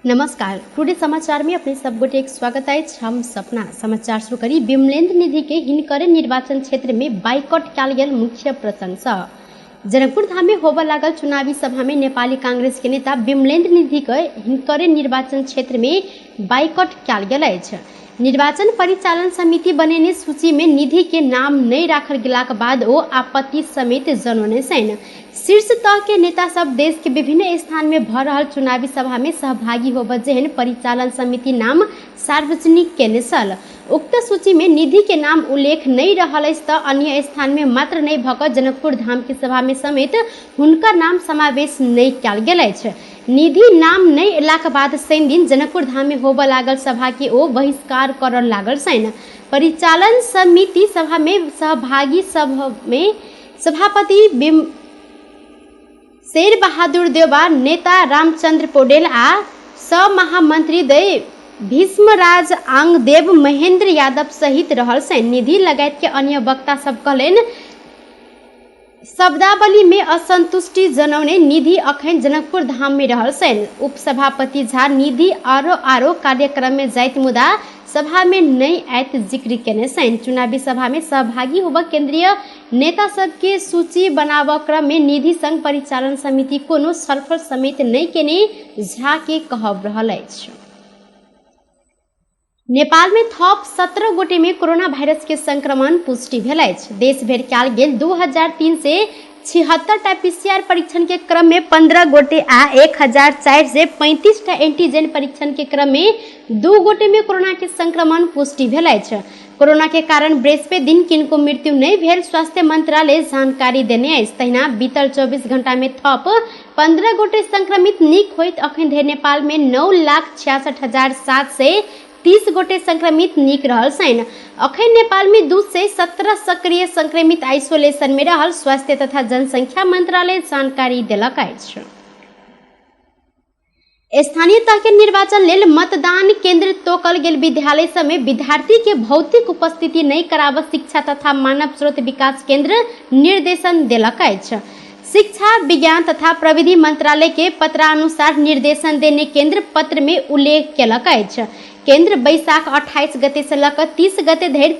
नमस्कार, टुडे समाचार में अपने सब गोटे एक स्वागत है। हम सपना समाचार शुरू करी। विमलेन्द्र निधि के हिनकर निर्वाचन क्षेत्र में बाइकआउट कयल गेल मुख्य प्रशंसा। जनकपुर धाम में होबे लागल चुनावी सभा में नेपाली कांग्रेस के नेता विमलेन्द्र निधि के हिनकर निर्वाचन क्षेत्र में बाइकआउट कयल गेल अछि। निर्वाचन परिचालन समिति बनेने सूची में निधि के नाम नहीं राखल गेलाक बाद ओ आपत्ति समेत जनौने छनि। शीर्ष तह के नेता सब देश के विभिन्न स्थान में भ रहल चुनावी सभा में सहभागी होबे जेहन परिचालन समिति नाम सार्वजनिक केने छल। उक्त सूची में निधि के नाम उल्लेख नहीं रहल अछि त अन्य स्थान में मात्र नहीं भक जनकपुर धाम के सभा में समेत हुनकर नाम समावेश नहीं कयल गेल अछि। निधि नाम नहीं अयलाक बाद शनि दिन जनकपुर धाम में होबे लागल सभा के ओ बहिष्कार करऽ लागल छनि। परिचालन समिति सभा में सहभागी सभापति शेर बहादुर देवा, नेता रामचंद्र पौडेल आ महामंत्री दय भीष्मराज आंगदेव, महेंद्र यादव सहित रहल छनि। निधि लगायत के अन्य वक्ता सब कहलनि शब्दावली में असंतुष्टि जनौने निधि अखन जनकपुर धाम में रहल छनि। उपसभापति झा निधि आरो कार्यक्रम में जाइत मुदा सभा में नहीं आयत जिक्र केने छनि। चुनावी सभा में सहभागी होबे केंद्रीय नेता सब के सूची बनाबऽ क्रम में निधि संघ परिचालन समिति कोनो सरफर समेत नहीं केने झा के कहब रहल अछि। नेपाल में थप 17 गोटे में कोरोना वायरस के संक्रमण पुष्टि भेल अछि। देश भर कयल गेल 2376 टा पीसीआर परीक्षण के क्रम में 15 गोटे आ 1435 टा एंटीजन परीक्षण के क्रम में 2 गोटे में कोरोना के संक्रमण पुष्टि भेल अछि। कोरोना के कारण बृहस्पति दिन किनको मृत्यु नहीं भेल स्वास्थ्य मंत्रालय जानकारी देने अछि। तहिना बीतल 24 घंटा में थप 15 गोटे संक्रमित नीक होइत अखन धरि नेपाल में 9,66,730 गोटे संक्रमित नीक रहल छनि। अखन नेपाल में 217 सक्रिय संक्रमित आइसोलेशन में रहल स्वास्थ्य तथा जनसंख्या मंत्रालय जानकारी देलक अछि। स्थानीय तह के निर्वाचन लेल मतदान केंद्र तोकल गेल विद्यालय सब में विद्यार्थी के भौतिक उपस्थिति नहीं कराब शिक्षा तथा मानव स्रोत विकास केंद्र निर्देशन देलक अछि। शिक्षा विज्ञान तथा प्रविधि मंत्रालय के पत्रानुसार निर्देशन देने केंद्र पत्र में उल्लेख केलक अछि। केंद्र बैसाख 28 गते से लकर 30 गते धरि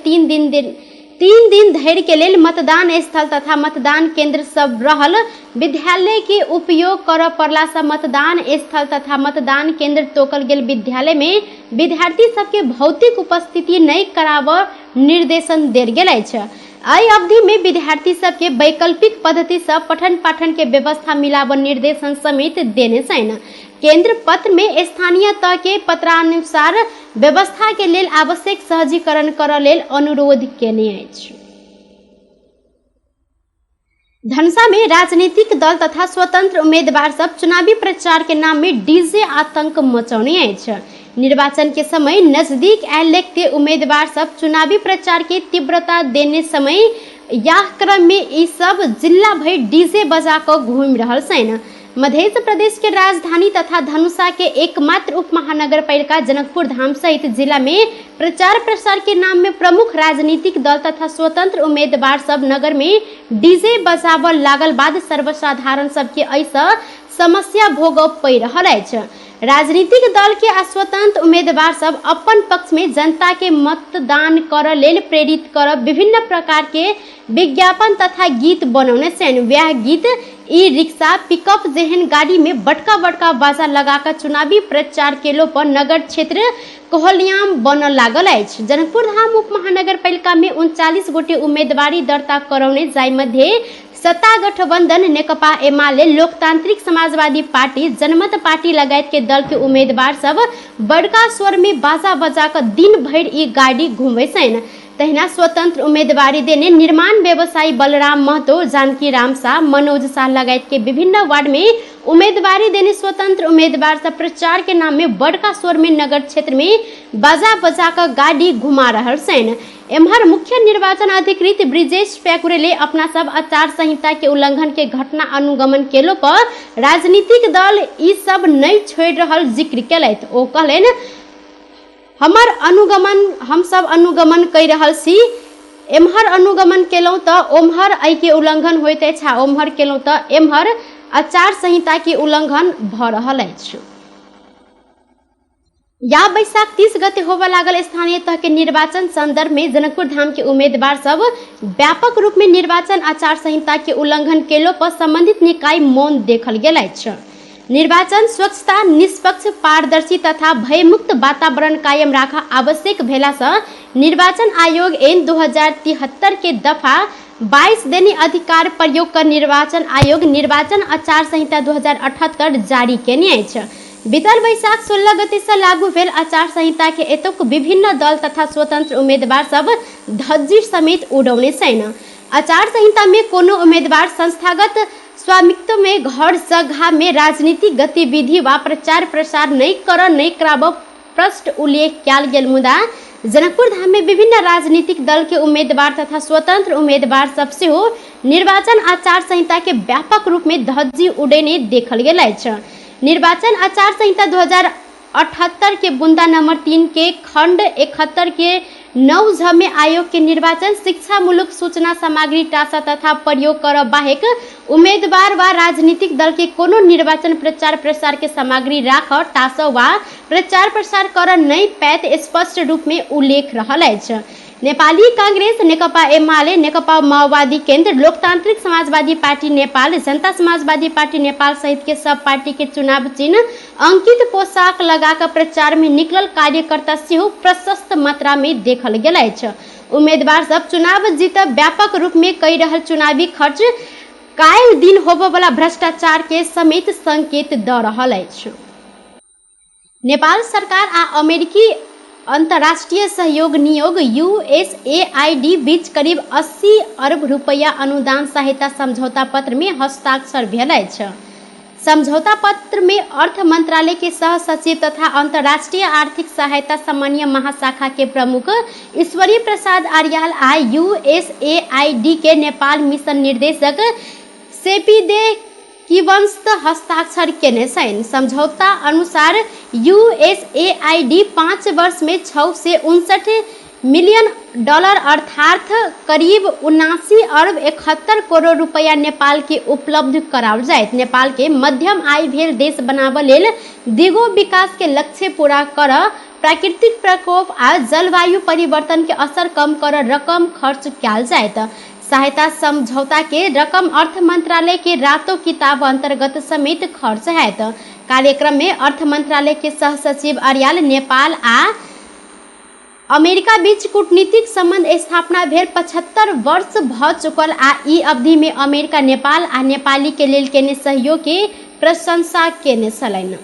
3 दिन धरि के लेल मतदान स्थल तथा मतदान केंद्र सब रहल विद्यालय के उपयोग करऽ पड़ला से मतदान स्थल तथा मतदान केंद्र तोकल गेल विद्यालय में विद्यार्थी सबके भौतिक उपस्थिति नहीं कराबऽ निर्देशन देल गेल अछि। एहि अवधि में विद्यार्थी सबके वैकल्पिक पद्धति से पठन पाठन के व्यवस्था मिलाबऽ निर्देशन समेत देने छनि। केंद्र पत्र में स्थानीय तह के पत्रानुसार व्यवस्था के लेल आवश्यक सहजीकरण करऽ लेल अनुरोध केने अछि। धनुषा में राजनीतिक दल तथा स्वतंत्र उम्मीदवार सब चुनावी प्रचार के नाम में डीजे आतंक मचौने अछि। निर्वाचन के समय नजदीक आयल देखते उम्मीदवार सब चुनावी प्रचार के तीव्रता देने समय यह क्रम में ई सब जिला भर डीजे बजा कर घूम रहल छनि। मध्य प्रदेश के राजधानी तथा धनुषा के एकमात्र उप महानगर पालिका जनकपुर धाम सहित जिला में प्रचार प्रसार के नाम में प्रमुख राजनीतिक दल तथा स्वतंत्र उम्मीदवार सब नगर में डीजे बजाबऽ लागल बाद सर्वसाधारण सबके ऐसा समस्या भोगऽ पड़ि रहल अछि। राजनीतिक दल के स्वतंत्र उम्मीदवार सब अपन पक्ष में जनता के मतदान करऽ लेल प्रेरित करऽ विभिन्न प्रकार के विज्ञापन तथा गीत बनौने छनि। वह गीत ई रिक्शा पिकअप जेहन गाड़ी में बड़का बाजा लगाकर चुनावी प्रचार केलो पर नगर क्षेत्र कोहलियाम बनऽ लागल अछि। जनकपुर धाम उप महानगर पालिका में 39 गोटे उम्मीदवारी दर्ता करौने जाय मध्य सत्ता गठबंधन नेकपा एमाले, लोकतांत्रिक समाजवादी पार्टी, जनमत पार्टी लगायत के दल के उम्मीदवार सब बड़का स्वर में बाजा बजा कर दिन भर ई गाड़ी घूमे छनि। तहिना स्वतंत्र उम्मीदवारी देने निर्माण व्यवसायी बलराम महतो, जानकी राम शाह, मनोज शाह लगायत के विभिन्न वार्ड में उम्मीदवारी देने स्वतंत्र उम्मीदवार सब प्रचार के नाम में बड़का स्वर में नगर क्षेत्र में बाजा बजा कर गाड़ी घुमा रहल छनि। एम्हर मुख्य निर्वाचन अधिकृत ब्रिजेश पैकुरेले अपना सब आचार संहिता के उल्लंघन के घटना अनुगमन केलो पर राजनीतिक दल ई सब नहीं छोड़ रहल जिक्र केलथि। ओ कहलनि हम सब अनुगमन कर रहल छी। एम्हर अनुगमन केलौं त ओम्हर एहि के उल्लंघन होइत अछि आ ओम्हर केलौं त एम्हर आचार संहिता के उल्लंघन भ रहल अछि। या बैसाख 30 गते होबे लागल स्थानीय तह के निर्वाचन संदर्भ में जनकपुर धाम के उम्मीदवार सब व्यापक रूप में निर्वाचन आचार संहिता के उल्लंघन केलो पर संबंधित निकाय मौन देखल गेल अछि। निर्वाचन स्वच्छता, निष्पक्ष, पारदर्शी तथा भयमुक्त वातावरण कायम राखा आवश्यक भेला से निर्वाचन आयोग ऐन 2073 के दफा 22 देनी अधिकार प्रयोग कर निर्वाचन आयोग निर्वाचन आचार संहिता 2078 जारी केने अछि। बीतल बैसाख 16 गते से लागू भेल आचार संहिता के एतुक विभिन्न दल तथा स्वतंत्र उम्मीदवार सब धज्जी समेत उड़ौने छैन। आचार संहिता में कोनो उम्मीदवार संस्थागत स्वामित्व में घर जगह में राजनीतिक गतिविधि वा प्रचार प्रसार नहीं कराब प्रश्न उल्लेख कयल गेल मुदा जनकपुर धाम में विभिन्न राजनीतिक दल के उम्मीदवार तथा स्वतंत्र उम्मीदवार सब से हो निर्वाचन आचार संहिता के व्यापक रूप में धज्जी उड़ेने देखल गेल अछि। निर्वाचन आचार संहिता 2078 के बुंदा नंबर 3 के खंड 71 के 9 में आयोग के निर्वाचन शिक्षा मूलक सूचना सामग्री टासा तथा प्रयोग कर बाहेक उम्मीदवार व राजनीतिक दल के कोनो निर्वाचन प्रचार प्रसार के सामग्री राख टासा व प्रचार प्रसार कर नहीं पैत स्पष्ट रूप में उल्लेख रहल अछि। नेपाली कांग्रेस, नेकपा एमाले, नेकपा माओवादी केंद्र, लोकतांत्रिक समाजवादी पार्टी नेपाल, जनता समाजवादी पार्टी नेपाल सहित के सब पार्टी के चुनाव चिन्ह अंकित पोशाक लगाकर प्रचार में निकलल कार्यकर्ता से प्रशस्त मात्रा में देखल गेल अछि। उम्मीदवार सब चुनाव जीत व्यापक रूप में कई रहल चुनावी खर्च कायल दिन होबे वाला भ्रष्टाचार के समेत संकेत द रहल अछि। नेपाल सरकार आ अमेरिकी अंतर्राष्ट्रीय सहयोग नियोग USAID बीच करीब 80 अरब रुपया अनुदान सहायता समझौता पत्र में हस्ताक्षर भेल अछि। समझौता पत्र में अर्थ मंत्रालय के सह सचिव तथा अंतर्राष्ट्रीय आर्थिक सहायता सामान्य महाशाखा के प्रमुख ईश्वरी प्रसाद आर्याल आ USAID के नेपाल मिशन निर्देशक सेपीदे किवंस्त हस्ताक्षर केने छैन। समझौता अनुसार USAID 5 वर्ष में 6 से 59 मिलियन डॉलर अर्थात करीब 79 अरब 71 करोड़ रुपया नेपाल के उपलब्ध कराओल जायत। नेपाल के मध्यम आय भेल देश बनाबे लेल दिगो विकास के लक्ष्य पूरा कर प्राकृतिक प्रकोप आ जलवायु परिवर्तन के असर कम कर रकम खर्च कयल जायत। सहायता समझौता के रकम अर्थ मंत्रालय के रातों किताब अंतर्गत समेत खर्च हैत। कार्यक्रम में अर्थ मंत्रालय के सह सचिव आर्याल नेपाल आ अमेरिका बीच कूटनीतिक संबंध स्थापना भेल 75 वर्ष भ चुकल आ ई अवधि में अमेरिका नेपाल आ नेपाली के लेल केने सहयोग के प्रशंसा केने छलैन।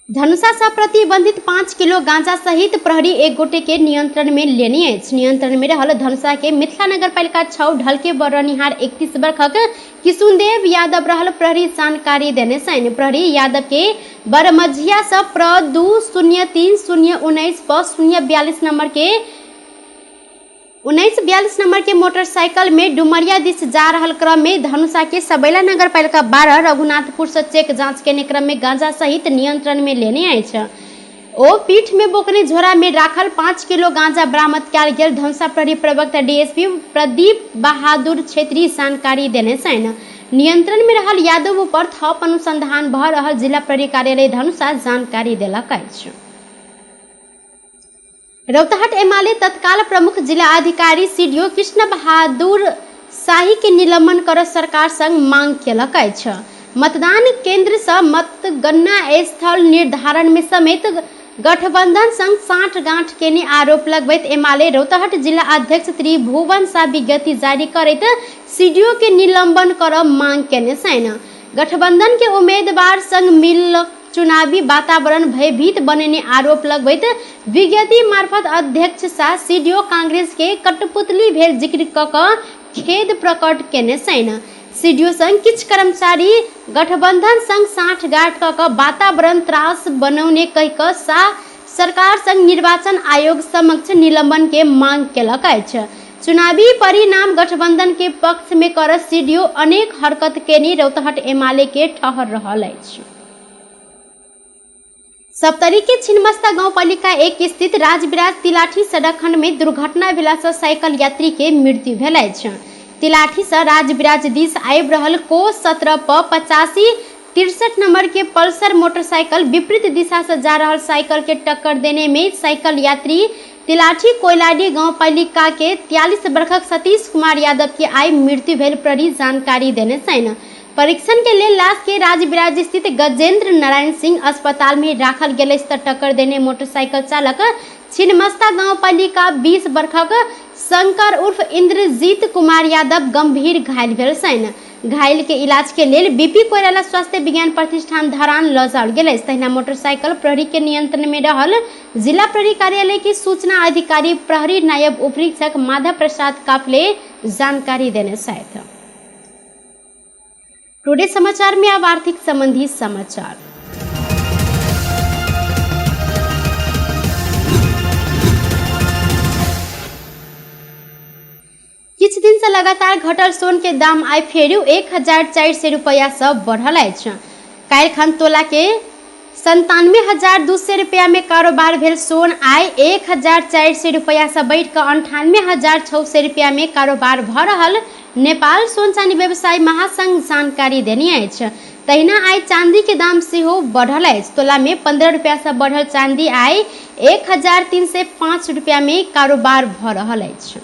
धनुषा से प्रतिबंधित 5 किलो गांजा सहित प्रहरी एक गोटे के नियंत्रण में लेने अछि। नियंत्रण में रहल धनुषा के मिथिला नगर पालिका 6 ढलके बरनिहार 31 वर्षक किशुनदेव यादव रहल प्रहरी जानकारी देने छैन। प्रहरी यादव के बरमझिया से प्र 203-019 पर 1942 नंबर के मोटरसाइकिल में डुमरिया दिस जा रहल क्रम में धनुषा के सबैला नगर पालिका 12 रघुनाथपुर से चेक जांच के क्रम में गांजा सहित नियंत्रण में लेने अछि। ओ पीठ में बोकने झोरा में राखल 5 किलो गांजा बरामद कयल गेल। धनुषा प्रहरी प्रवक्ता DSP प्रदीप बहादुर क्षेत्रीय जानकारी देने छैन। नियंत्रण में रहल यादव पर थप अनुसंधान भ रहल जिला प्रहरी कार्यालय धनुषा जानकारी देलक अछि। रौतहट एमाले तत्काल प्रमुख जिला अधिकारी CDO कृष्ण बहादुर शाही के निलंबन कर सरकार संग मांग केलक अछि। मतदान केंद्र से मतगणना स्थल निर्धारण में समेत गठबंधन संग साठ गांठ केने आरोप लगबैत एमाले रौतहट जिला अध्यक्ष त्रिभुवन शाह विज्ञप्ति जारी करैत CDO के निलंबन कर मांग केने छैन। गठबंधन के उम्मीदवार संग मिल चुनावी वातावरण भयभीत बनेने आरोप लगबैत विज्ञप्ति मार्फत अध्यक्ष शाह CDO कांग्रेस के कठपुतली भेल जिक्र क खेद प्रकट केने छैन। CDO संग किछ कर्मचारी गठबंधन संग साठ गांठ क वातावरण त्रास बनौने कहि क शाह सरकार संग निर्वाचन आयोग समक्ष निलंबन के मांग केलक अछि। चुनावी परिणाम गठबंधन के पक्ष में कर CDO अनेक हरकत केने रौतहट एमाले के ठहर रहल अछि। सप्तरी के छिन्नमस्ता गांव पालिका 1 स्थित राजविराज तिलाठी सड़क खंड में दुर्घटना भेला से साइकिल यात्री के मृत्यु भेल अछि। तिलाठी से राजविराज दिस आबि रहल को 17 पर 85 63 नंबर के पल्सर मोटरसाइकिल विपरीत दिशा से जा रहा साइकिल के टक्कर देने में साइकिल यात्री तिलाठी कोयलाडी गांव पालिका के 43 वर्षक सतीश कुमार यादव की आई मृत्यु भेल प्रहरी जानकारी देने छन्। परीक्षण के लिए लाश के राजबिराज स्थित गजेंद्र नारायण सिंह अस्पताल में राखल गेल त टक्कर देने मोटरसाइकिल चालक छिन्नमस्ता गांव पालिका 20 वर्षक शंकर उर्फ इंद्रजीत कुमार यादव गंभीर घायल भेल छन्। घायल के इलाज के लिए बीपी कोइराला स्वास्थ्य विज्ञान प्रतिष्ठान धरान ल जाओल गेल। तहिना मोटरसाइकिल प्रहरी के नियंत्रण में रहल जिला प्रहरी कार्यालय की सूचना अधिकारी प्रहरी नायब उपरीक्षक माधव प्रसाद काफले जानकारी देने छथि। टुडे समाचार में अब आर्थिक संबंधी समाचार। किछ दिन से लगातार घटल सोन के दाम आई फेरू 1400 रुपया से बढ़ल अछि। काल्हि तोला के 97,200 रुपया में कारोबार भेल सोन आई 1400 रुपया से बढ़ कर 98,600 रुपया में कारोबार भ रहल नेपाल सोन चांदी व्यवसायी महासंघ जानकारी देने अछि। तहिना आई चांदी के दाम सेहो बढ़ल अछि। तोला में 15 रुपया से बढ़ल चांदी आई 1305 रुपया में कारोबार भ रहल अछि।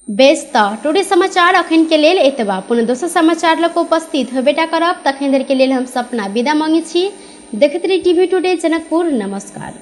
बेस टुडे समाचार अखन के लेल एतबा। पुनः दोसर समाचार लक उपस्थित होबेटा करब। तखन धरि के लेल हम सपना विदा मांगे छी। देखैत रही टीवी टुडे जनकपुर। नमस्कार।